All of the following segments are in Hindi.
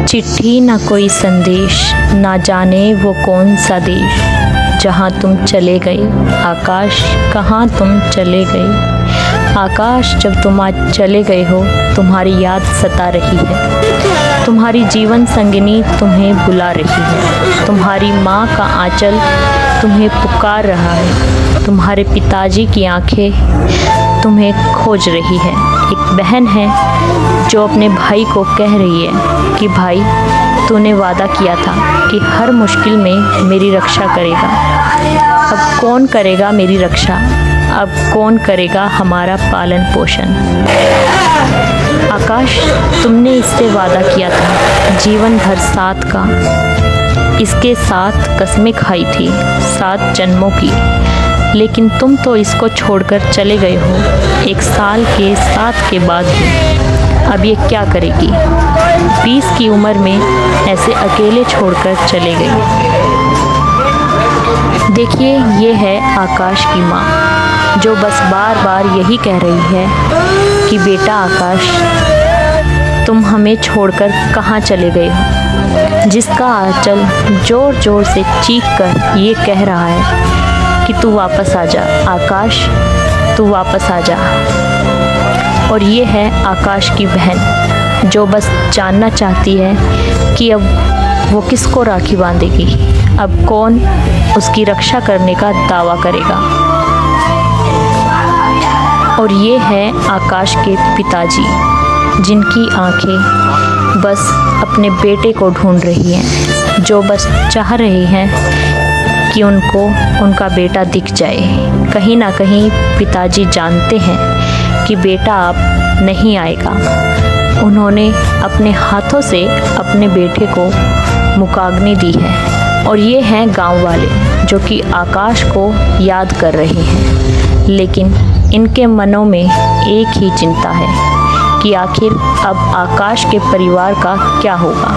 चिट्ठी ना कोई संदेश, ना जाने वो कौन सा देश, जहाँ तुम चले गए आकाश, कहाँ तुम चले गए। आकाश जब तुम आज चले गए हो, तुम्हारी याद सता रही है, तुम्हारी जीवन संगिनी तुम्हें बुला रही है, तुम्हारी माँ का आंचल तुम्हें पुकार रहा है, तुम्हारे पिताजी की आंखें तुम्हें खोज रही है। एक बहन है जो अपने भाई को कह रही है कि भाई, तूने वादा किया था कि हर मुश्किल में मेरी रक्षा करेगा। अब कौन करेगा मेरी रक्षा? अब कौन करेगा हमारा पालन पोषण? आकाश, तुमने इससे वादा किया था जीवन भर साथ का, इसके साथ कस्में खाई थी 7 जन्मों की, लेकिन तुम तो इसको छोड़कर चले गए हो 1 साल के साथ के बाद ही। अब ये क्या करेगी? 20 की उम्र में ऐसे अकेले छोड़कर चले गए। देखिए, ये है आकाश की माँ, जो बस बार बार यही कह रही है कि बेटा आकाश, तुम हमें छोड़कर कहाँ चले गए हो। जिसका आंचल जोर जोर से चीख कर ये कह रहा है कि तू वापस आ जा आकाश, तू वापस आ जा। और ये है आकाश की बहन, जो बस जानना चाहती है कि अब वो किसको राखी बांधेगी, अब कौन उसकी रक्षा करने का दावा करेगा। और ये है आकाश के पिताजी, जिनकी आंखें बस अपने बेटे को ढूंढ रही हैं, जो बस चाह रहे हैं कि उनको उनका बेटा दिख जाए। कहीं ना कहीं पिताजी जानते हैं कि बेटा अब नहीं आएगा। उन्होंने अपने हाथों से अपने बेटे को मुखाग्नि दी है। और ये हैं गांव वाले, जो कि आकाश को याद कर रहे हैं, लेकिन इनके मनों में एक ही चिंता है कि आखिर अब आकाश के परिवार का क्या होगा।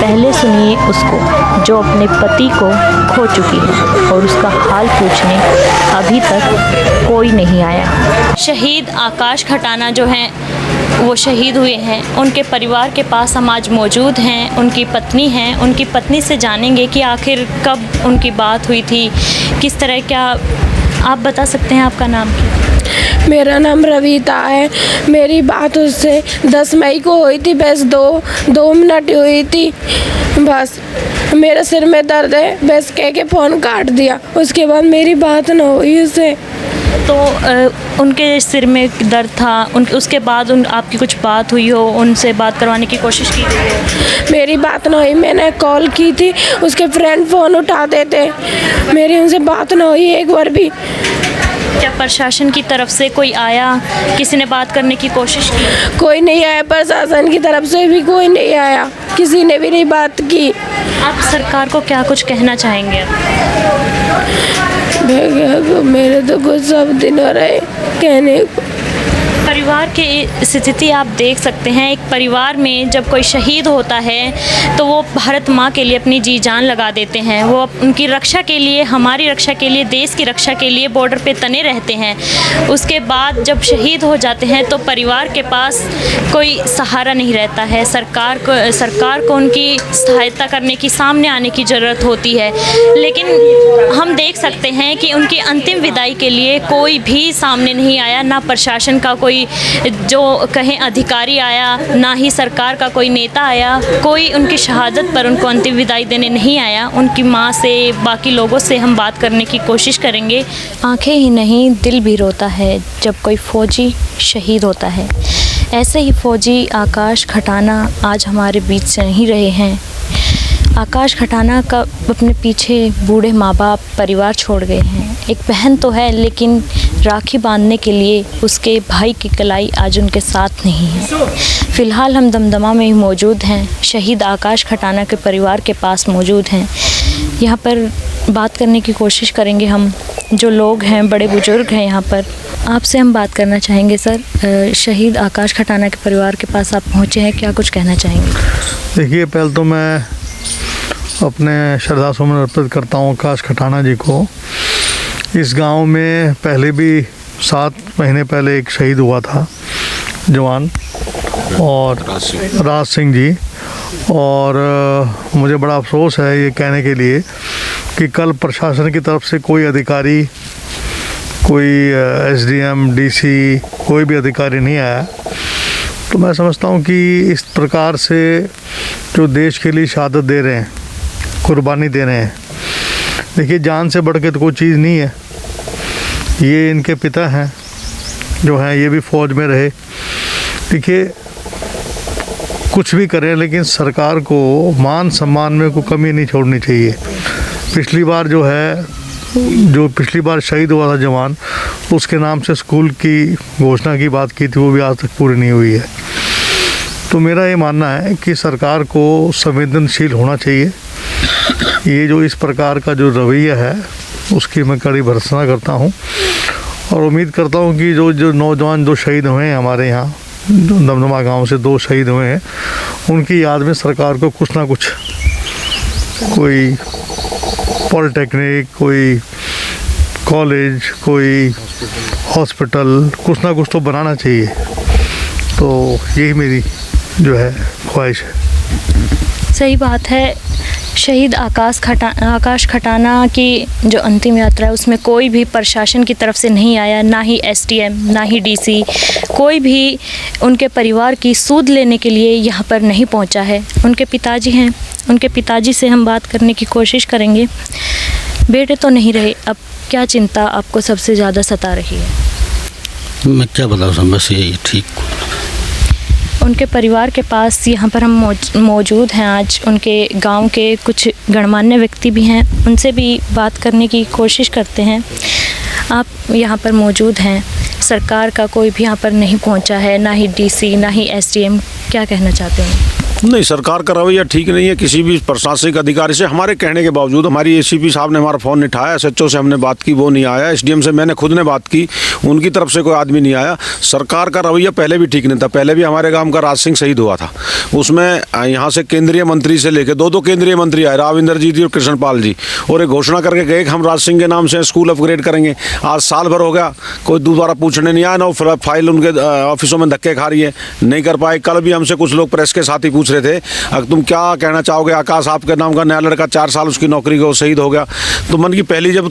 पहले सुनिए उसको, जो अपने पति को खो चुकी है और उसका हाल पूछने अभी तक कोई नहीं आया। शहीद आकाश खटाना जो हैं वो शहीद हुए हैं, उनके परिवार के पास हम आज मौजूद हैं। उनकी पत्नी हैं, उनकी पत्नी से जानेंगे कि आखिर कब उनकी बात हुई थी, किस तरह। क्या आप बता सकते हैं आपका नाम क्या? मेरा नाम रविता है। मेरी बात उससे 10 मई को हुई थी, बस 2 मिनट हुई थी। बस मेरे सिर में दर्द है, बस कह के फ़ोन काट दिया। उसके बाद मेरी बात ना हुई उससे। तो उनके सिर में दर्द था, उसके बाद आपकी कुछ बात हुई हो, उनसे बात करवाने की कोशिश की गई हो? मेरी बात ना हुई। मैंने कॉल की थी, उसके फ्रेंड फ़ोन उठाते थे, मेरी उनसे बात ना हुई एक बार भी। क्या प्रशासन की तरफ से कोई आया, किसी ने बात करने की कोशिश की? कोई नहीं आया, प्रशासन की तरफ से भी कोई नहीं आया, किसी ने भी नहीं बात की। आप सरकार को क्या कुछ कहना चाहेंगे अब? मेरे तो कुछ सब दिन हो रहे कहने को। परिवार की स्थिति आप देख सकते हैं। एक परिवार में जब कोई शहीद होता है तो वो भारत माँ के लिए अपनी जी जान लगा देते हैं। वो उनकी रक्षा के लिए, हमारी रक्षा के लिए, देश की रक्षा के लिए बॉर्डर पे तने रहते हैं। उसके बाद जब शहीद हो जाते हैं तो परिवार के पास कोई सहारा नहीं रहता है। सरकार को उनकी सहायता करने की, सामने आने की ज़रूरत होती है। लेकिन हम देख सकते हैं कि उनकी अंतिम विदाई के लिए कोई भी सामने नहीं आया, ना प्रशासन का कोई जो कहें अधिकारी आया, ना ही सरकार का कोई नेता आया। कोई उनकी शहादत पर उनको अंतिम विदाई देने नहीं आया। उनकी माँ से, बाकी लोगों से हम बात करने की कोशिश करेंगे। आंखें ही नहीं, दिल भी रोता है जब कोई फ़ौजी शहीद होता है। ऐसे ही फ़ौजी आकाश खटाना आज हमारे बीच से नहीं रहे हैं। आकाश खटाना का अपने पीछे बूढ़े माँ बाप, परिवार छोड़ गए हैं। एक बहन तो है, लेकिन राखी बांधने के लिए उसके भाई की कलाई आज उनके साथ नहीं है। फ़िलहाल हम दमदमा में ही मौजूद हैं, शहीद आकाश खटाना के परिवार के पास मौजूद हैं। यहाँ पर बात करने की कोशिश करेंगे हम, जो लोग हैं, बड़े बुजुर्ग हैं यहाँ पर। आपसे हम बात करना चाहेंगे सर। शहीद आकाश खटाना के परिवार के पास आप पहुँचे हैं, क्या कुछ कहना चाहेंगे? देखिए, पहले तो मैं अपने श्रद्धा सुमन अर्पित करता हूँ आकाश खटाना जी को। इस गांव में पहले भी 7 महीने पहले एक शहीद हुआ था जवान, और राज सिंह जी, और मुझे बड़ा अफसोस है ये कहने के लिए कि कल प्रशासन की तरफ से कोई अधिकारी, कोई एसडीएम, डीसी, कोई भी अधिकारी नहीं आया। तो मैं समझता हूँ कि इस प्रकार से जो देश के लिए शहादत दे रहे हैं, कुर्बानी दे रहे हैं, देखिए जान से बढ़ के तो कोई चीज़ नहीं है। ये इनके पिता हैं जो हैं, ये भी फ़ौज में रहे। देखिए कुछ भी करें लेकिन सरकार को मान सम्मान में कोई कमी नहीं छोड़नी चाहिए। पिछली बार जो पिछली बार शहीद हुआ था जवान, उसके नाम से स्कूल की घोषणा की बात की थी, वो भी आज तक पूरी नहीं हुई है। तो मेरा ये मानना है कि सरकार को संवेदनशील होना चाहिए। ये जो इस प्रकार का जो रवैया है उसकी मैं कड़ी भर्त्सना करता हूँ और उम्मीद करता हूँ कि जो नौजवान जो शहीद हुए हैं हमारे यहाँ, जो दमदमा गांव से 2 शहीद हुए हैं, उनकी याद में सरकार को कुछ ना कुछ, कोई पॉलिटेक्निक, कोई कॉलेज, कोई हॉस्पिटल, कुछ ना कुछ तो बनाना चाहिए। तो यही मेरी जो है ख्वाहिश है। सही बात है। शहीद आकाश खटाना की जो अंतिम यात्रा है उसमें कोई भी प्रशासन की तरफ से नहीं आया, ना ही एसडीएम, ना ही डीसी, कोई भी उनके परिवार की सूद लेने के लिए यहाँ पर नहीं पहुँचा है। उनके पिताजी हैं, उनके पिताजी से हम बात करने की कोशिश करेंगे। बेटे तो नहीं रहे, अब क्या चिंता आपको सबसे ज़्यादा सता रही है? मैं क्या बताऊँ, बस यही ठीक। उनके परिवार के पास यहाँ पर हम मौजूद हैं आज। उनके गांव के कुछ गणमान्य व्यक्ति भी हैं, उनसे भी बात करने की कोशिश करते हैं। आप यहाँ पर मौजूद हैं, सरकार का कोई भी यहाँ पर नहीं पहुँचा है, ना ही डीसी, ना ही एसडीएम, क्या कहना चाहते हैं? नहीं, सरकार का रवैया ठीक नहीं है। किसी भी प्रशासनिक अधिकारी से हमारे कहने के बावजूद, हमारी एसीपी साहब ने हमारा फ़ोन नहीं उठाया, एसएचओ से हमने बात की, वो नहीं आया, एसडीएम से मैंने खुद ने बात की, उनकी तरफ से कोई आदमी नहीं आया। सरकार का रवैया पहले भी ठीक नहीं था। पहले भी हमारे गांव का राज सिंह शहीद हुआ था, उसमें यहाँ से केंद्रीय मंत्री से लेकर 2 केंद्रीय मंत्री आए, राविंदर जी और कृष्णपाल जी, और एक घोषणा करके गए कि हम राज सिंह के नाम से स्कूल अपग्रेड करेंगे। आज साल भर हो गया, कोई दोबारा पूछने नहीं आया, ना फाइल उनके ऑफिसों में धक्के खा रही है, नहीं कर पाए। कल भी हमसे कुछ लोग प्रेस के साथ ही पूछ रहे थे, तुम क्या कहना चाहोगे, आकाश आपके नाम का नया लड़का 4 साल उसकी नौकरी को शहीद हो गया। तो मन की पहली जब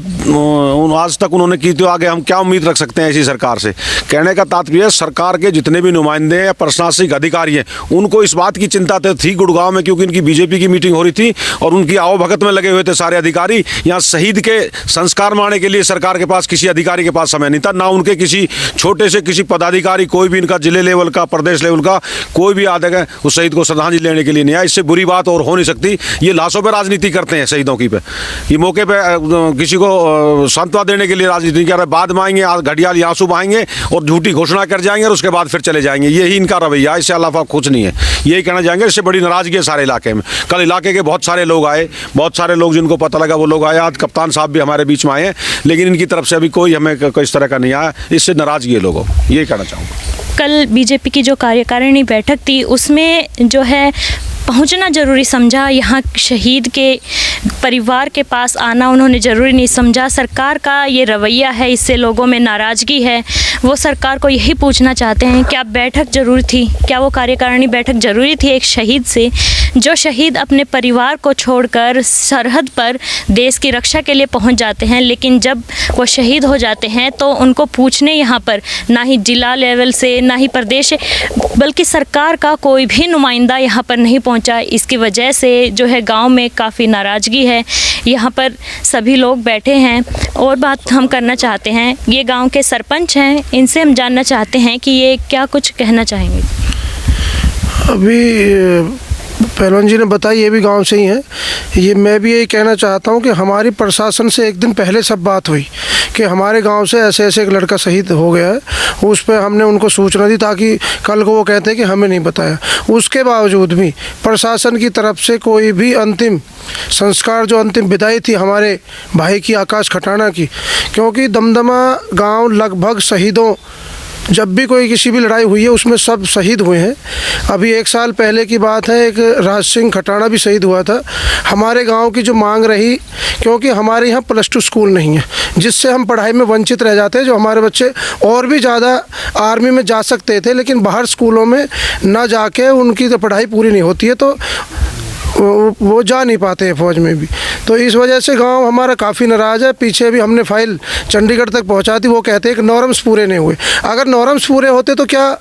आज तक उन्होंने की, तो आगे हम क्या उम्मीद रख सकते हैं ऐसी सरकार से? कहने का तात्पर्य सरकार के जितने भी नुमाइंदे या प्रशासनिक अधिकारी हैं, उनको इस बात की चिंता थी गुड़गांव में, क्योंकि इनकी बीजेपी की मीटिंग हो रही थी और उनकी आवभगत में लगे हुए थे सारे अधिकारी। यहाँ शहीद के संस्कार मानने के लिए सरकार के पास, किसी अधिकारी के पास समय नहीं था, ना उनके किसी छोटे से किसी पदाधिकारी, कोई भी इनका जिले लेवल का, प्रदेश लेवल का कोई भी आदमी उस शहीद को श्रद्धांजलि लेने के लिए नहीं आया। इससे बुरी बात और हो नहीं सकती। ये लाशों पे राजनीति करते हैं, शहीदों की पे, ये मौके पे किसी को सांत्वना देने के लिए राजनीति कर रहे हैं। बाद में आएंगे, घड़ियाल आंसू बहाएंगे और झूठी घोषणा कर जाएंगे और उसके बाद फिर चले जाएंगे। यही इनका रवैया, इससे अलावा कुछ नहीं है। यही कहना चाहेंगे। इससे बड़ी नाराजगी है सारे इलाके में। कल इलाके के बहुत सारे लोग आए, बहुत सारे लोग जिनको पता लगा वो लोग आए। आज कप्तान साहब भी हमारे बीच में आए हैं, लेकिन इनकी तरफ से अभी कोई हमें इस तरह का नहीं आया। इससे नाराजगी है लोगों, ये कहना चाहूँगा। कल बीजेपी की जो कार्यकारिणी बैठक थी उसमें जो है पहुंचना ज़रूरी समझा, यहाँ शहीद के परिवार के पास आना उन्होंने ज़रूरी नहीं समझा। सरकार का ये रवैया है, इससे लोगों में नाराज़गी है। वो सरकार को यही पूछना चाहते हैं, क्या बैठक ज़रूरी थी? क्या वो कार्यकारिणी बैठक ज़रूरी थी एक शहीद से, जो शहीद अपने परिवार को छोड़कर सरहद पर देश की रक्षा के लिए पहुंच जाते हैं, लेकिन जब वो शहीद हो जाते हैं तो उनको पूछने यहाँ पर ना ही जिला लेवल से, ना ही प्रदेश, बल्कि सरकार का कोई भी नुमाइंदा यहाँ पर नहीं पहुंचा। इसकी वजह से जो है गांव में काफ़ी नाराज़गी है। यहाँ पर सभी लोग बैठे हैं और बात हम करना चाहते हैं। ये गांव के सरपंच हैं, इनसे हम जानना चाहते हैं कि ये क्या कुछ कहना चाहेंगे। अभी पहलवान जी ने बताया, ये भी गांव से ही हैं। ये मैं भी यही कहना चाहता हूं कि हमारी प्रशासन से एक दिन पहले सब बात हुई कि हमारे गांव से ऐसे ऐसे एक लड़का शहीद हो गया है। उस पर हमने उनको सूचना दी ताकि कल को वो कहते हैं कि हमें नहीं बताया। उसके बावजूद भी प्रशासन की तरफ से कोई भी अंतिम संस्कार, जो अंतिम विदाई थी हमारे भाई की, आकाश खटाना की, क्योंकि दमदमा गाँव लगभग शहीदों जब भी कोई किसी भी लड़ाई हुई है उसमें सब शहीद हुए हैं। अभी 1 साल पहले की बात है, एक राज सिंह खटाना भी शहीद हुआ था। हमारे गांव की जो मांग रही, क्योंकि हमारे यहाँ +2 स्कूल नहीं है, जिससे हम पढ़ाई में वंचित रह जाते हैं। जो हमारे बच्चे और भी ज़्यादा आर्मी में जा सकते थे, लेकिन बाहर स्कूलों में ना जाके उनकी तो पढ़ाई पूरी नहीं होती है, तो वो जा नहीं पाते हैं फौज में भी। तो इस वजह से गांव हमारा काफ़ी नाराज़ है। पीछे भी हमने फाइल चंडीगढ़ तक पहुंचा दी। वो कहते हैं कि नॉर्म्स पूरे नहीं हुए। अगर नॉर्म्स पूरे होते तो क्या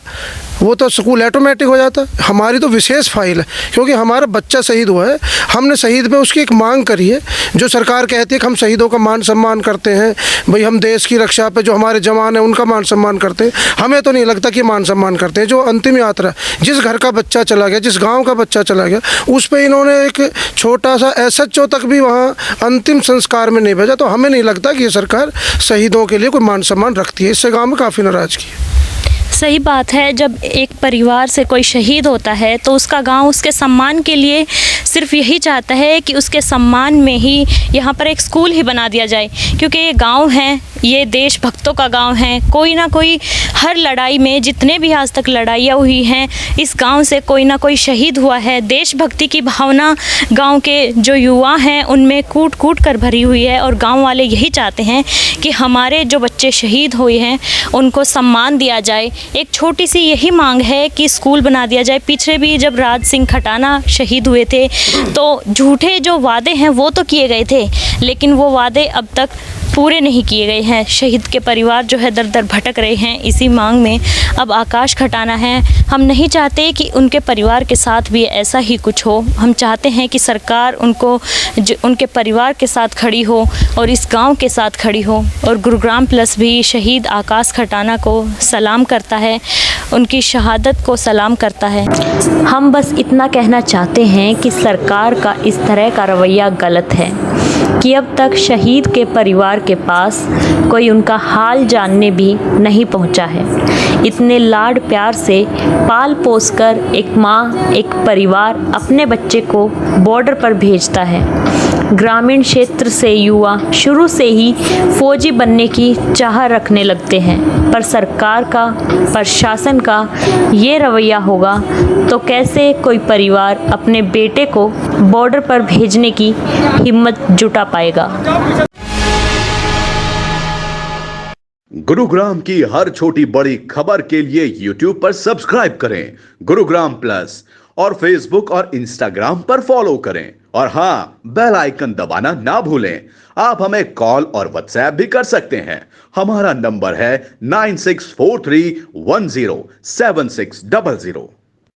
वो तो स्कूल ऑटोमेटिक हो जाता। हमारी तो विशेष फाइल है, क्योंकि हमारा बच्चा शहीद हुआ है। हमने शहीद पे उसकी एक मांग करी है। जो सरकार कहती है कि हम शहीदों का मान सम्मान करते हैं, भाई हम देश की रक्षा पे जो हमारे जवान हैं उनका मान सम्मान करते हैं, हमें तो नहीं लगता कि मान सम्मान करते हैं। जो अंतिम यात्रा, जिस घर का बच्चा चला गया, जिस गाँव का बच्चा चला गया, उस पर इन्होंने एक छोटा सा SHO तक भी वहाँ अंतिम संस्कार में नहीं भेजा। तो हमें नहीं लगता कि ये सरकार शहीदों के लिए कोई मान सम्मान रखती है। इससे गाँव में काफ़ी नाराज़गी है। सही बात है। जब एक परिवार से कोई शहीद होता है तो उसका गांव उसके सम्मान के लिए सिर्फ यही चाहता है कि उसके सम्मान में ही यहाँ पर एक स्कूल ही बना दिया जाए, क्योंकि ये गांव है, ये देशभक्तों का गांव है। कोई ना कोई हर लड़ाई में, जितने भी आज तक लड़ाइयाँ हुई हैं, इस गांव से कोई ना कोई शहीद हुआ है। देशभक्ति की भावना गांव के जो युवा हैं उनमें कूट कूट कर भरी हुई है, और गांव वाले यही चाहते हैं कि हमारे जो बच्चे शहीद हुए हैं उनको सम्मान दिया जाए। एक छोटी सी यही मांग है कि स्कूल बना दिया जाए। पीछे भी जब राज सिंह खटाना शहीद हुए थे तो झूठे जो वादे हैं वो तो किए गए थे, लेकिन वो वादे अब तक पूरे नहीं किए गए हैं। शहीद के परिवार जो है दर दर भटक रहे हैं इसी मांग में। अब आकाश खटाना है, हम नहीं चाहते कि उनके परिवार के साथ भी ऐसा ही कुछ हो। हम चाहते हैं कि सरकार उनके परिवार के साथ खड़ी हो और इस गांव के साथ खड़ी हो। और गुरुग्राम प्लस भी शहीद आकाश खटाना को सलाम करता है, उनकी शहादत को सलाम करता है। हम बस इतना कहना चाहते हैं कि सरकार का इस तरह का रवैया गलत है कि अब तक शहीद के परिवार के पास कोई उनका हाल जानने भी नहीं पहुंचा है। इतने लाड प्यार से पाल पोस कर एक माँ, एक परिवार अपने बच्चे को बॉर्डर पर भेजता है। ग्रामीण क्षेत्र से युवा शुरू से ही फौजी बनने की चाह रखने लगते हैं, पर सरकार का, प्रशासन का ये रवैया होगा तो कैसे कोई परिवार अपने बेटे को बॉर्डर पर भेजने की हिम्मत जुटा पाएगा। गुरुग्राम की हर छोटी बड़ी खबर के लिए YouTube पर सब्सक्राइब करें गुरुग्राम प्लस, और Facebook और Instagram पर फॉलो करें। और हाँ, बेल आइकन दबाना ना भूलें। आप हमें कॉल और व्हाट्सएप भी कर सकते हैं। हमारा नंबर है 9643107600।